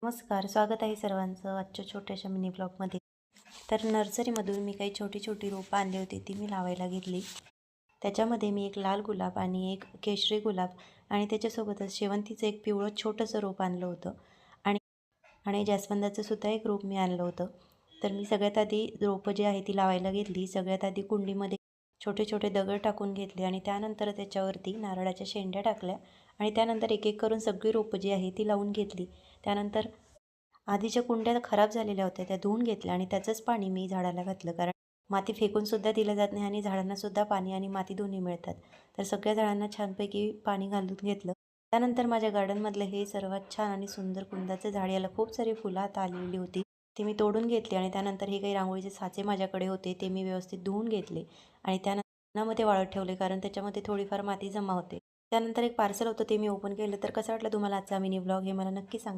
नमस्कार, स्वागत आहे सर्वांचं आजच्या छोट्याशा मिनी ब्लॉगमध्ये. तर नर्सरीमधून मी काही छोटी छोटी रोपं आणली होती, ती मी लावायला घेतली. त्याच्यामध्ये मी एक लाल गुलाब आणि एक केशरी गुलाब आणि त्याच्यासोबतच शेवंतीचं एक पिवळं छोटंसं रोप आणलं होतं आणि आणि जास्वंदाचं सुद्धा एक रोप मी आणलं होतं. तर मी सगळ्यात आधी रोपं जी आहे ती लावायला घेतली. सगळ्यात आधी कुंडीमध्ये छोटे छोटे दगड टाकून घेतले आणि त्यानंतर त्याच्यावरती नारळाच्या शेंड्या टाकल्या आणि त्यानंतर एक एक करून सगळी रोपं जी आहे ती लावून घेतली. त्यानंतर आधीच्या कुंड्या खराब झालेल्या होत्या त्या धुवून घेतल्या आणि त्याचंच पाणी मी झाडाला घातलं, कारण माती फेकूनसुद्धा दिलं जात नाही आणि झाडांनासुद्धा पाणी आणि माती दोन्ही मिळतात. तर सगळ्या झाडांना छानपैकी पाणी घालून घेतलं. त्यानंतर माझ्या गार्डनमधलं हे सर्वात छान आणि सुंदर कुंदाचं झाड, याला खूप सारी फुलं आता आलेली होती. ती मी तोडून घेतली आणि त्यानंतर हे काही रांगोळीचे साचे माझ्याकडे होते ते मी व्यवस्थित धुवून घेतले आणि त्यानंतर उन्हामध्ये वाळत ठेवले, कारण त्याच्यामध्ये थोडीफार माती जमा होते. त्यानंतर एक पार्सल होतं ते मी ओपन केलं. तर कसं वाटलं तुम्हाला आजचा मिनी ब्लॉग हे मला नक्की सांगा.